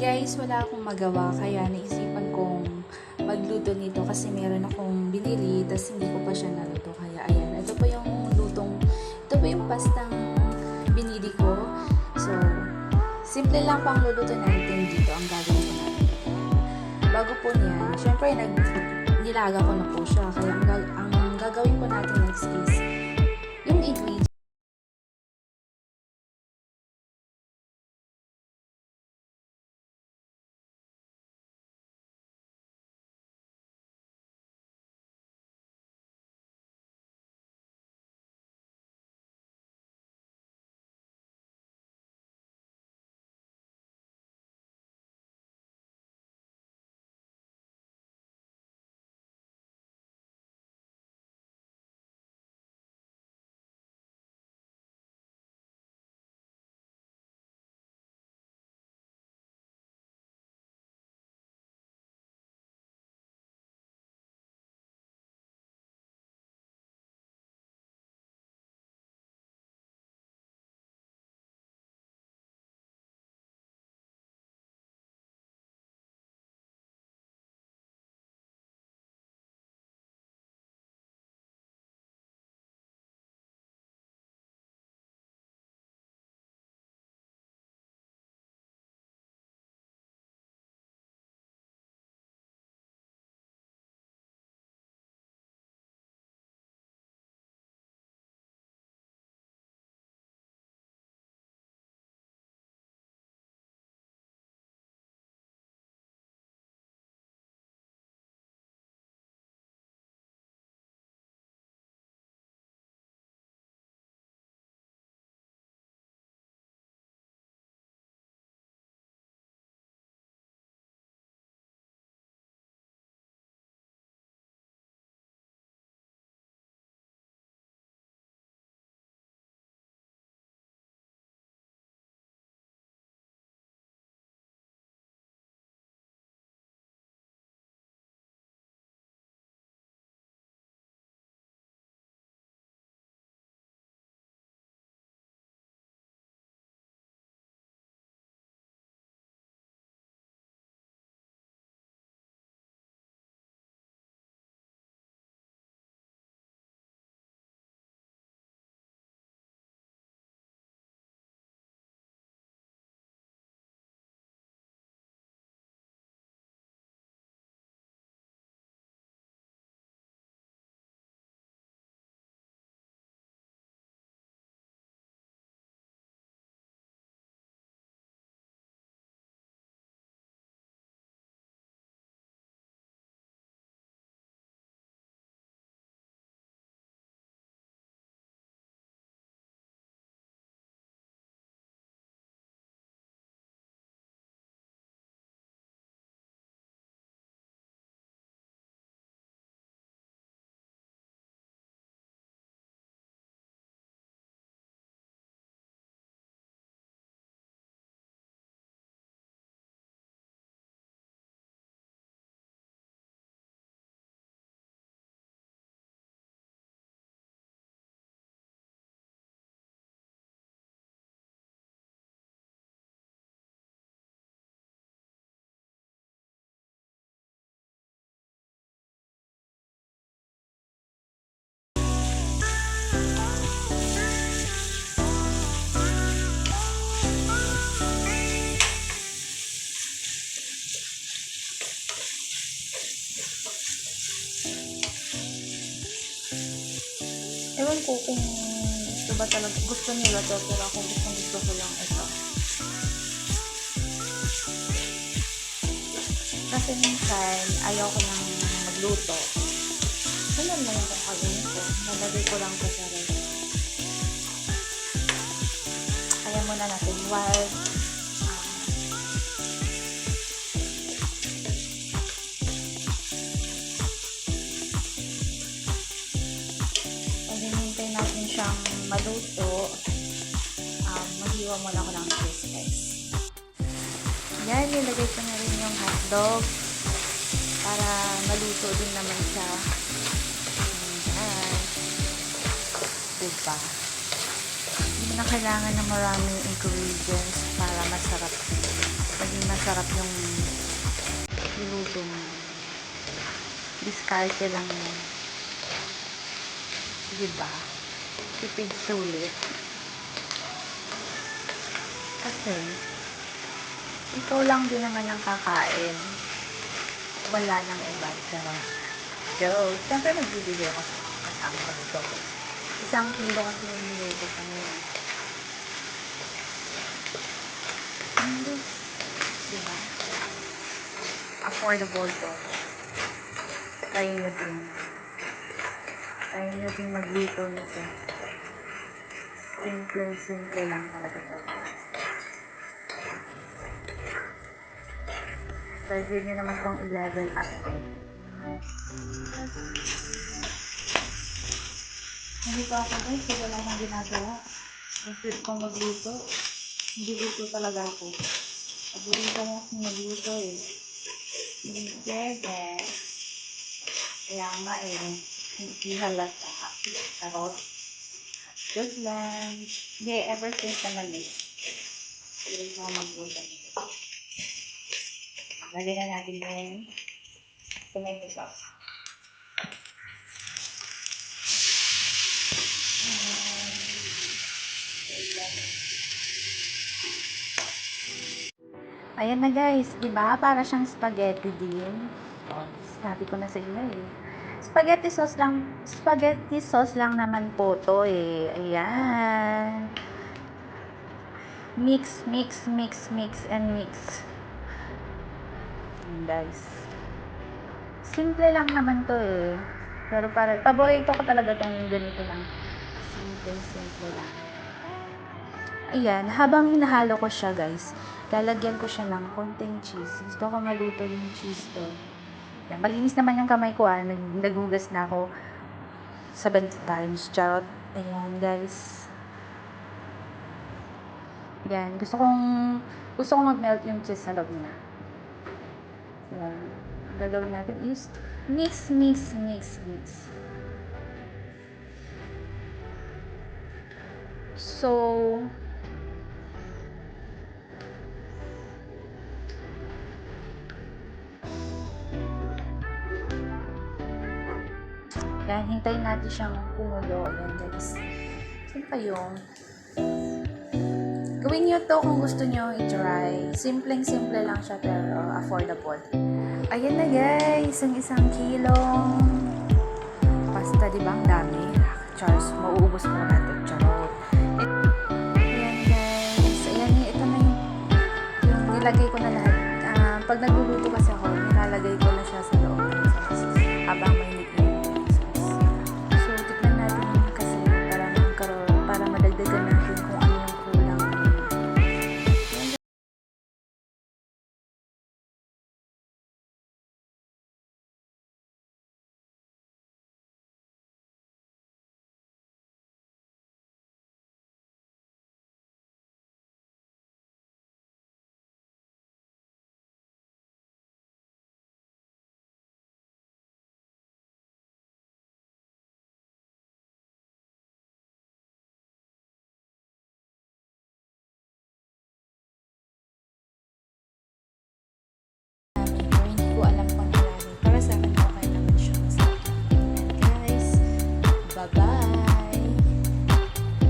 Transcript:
guys, wala akong magawa kaya naisipan kong magluto nito kasi meron akong binili tas hindi ko pa siya naluto. Kaya ayan, ito po yung pastang binili ko. So, simple lang pang luluto natin dito ang gagawin ko natin. Bago po niyan, syempre nilaga ko na po siya. Kaya ang gagawin po natin next is yung ingredients. Ewan ko kung gusto ba talaga, gusto nila to, pero ako gusto ko lang ito. Kasi minsan, ayaw ko nang magluto. Ganun lang yung kagawin ko. Nalagay ko lang ko sa ref. Kaya muna natin while natin siyang maluto, maghiwa muna ako ng cheese guys. Yan, nilagay ko na rin yung hotdog para maluto din naman siya. Yan. Diba? Hindi na kailangan ng maraming ingredients para maging masarap masarap yung niluto mo. Diskarte lang yan. Diba? Tipid sulit. Kasi, ikaw lang din naman ang kakain. Wala nang iba. So, siyempre magbibigay ako sa kasama ko dito. 1 kilo kasi yung niluto ko ngayon. Hindi. Diba? Affordable to. Kaya nyo din. Kaya nyo din magluto nito. Simple lang talaga to. Pwede nyo naman itong i-level up. Hindi pa ako guys, hindi lang ang ginagawa. Ang sweet kong magluto. Hindi luto talaga ako. Paborito mo akong magluto eh. Hindi. Kaya nga eh. Hindi halata. Charot. Good lang. Hindi, ever since naman eh. Hindi ko magluto. Lagyan na natin yung tomato sauce. Ayan na guys, di ba? Para siyang spaghetti din. Sabi ko na sa inyo eh. Spaghetti sauce lang naman po to eh. Ayan. Mix, and mix. Ayan guys. Simple lang naman to eh. Pero paborito ko talaga tong ganito lang. Simple lang. Ayan, habang hinahalo ko siya guys, lalagyan ko siya ng konting cheese. Gusto ko maluto yung cheese to. Ayan, malinis naman yung kamay ko naghugas na ako 70 times. Charot. Ayan guys. Ayan, gusto kong mag-melt yung cheese sa loob na. Ayan. Gagawin natin is mix. So, yan, hintayin natin siyang kumulo. Ayan guys. Saan pa yung? Gawin nyo to kung gusto nyo i-try. Simple lang siya pero affordable. Ayan na guys, ang 1 kilong pasta, diba? Ang dami. Charles, mauubos mo natin. Charot. Ayan guys. Ayan, ito na yung nilagay ko na lahat. Pag nagluluto kasi ako, nilalagay ko na siya sa loob. Habang may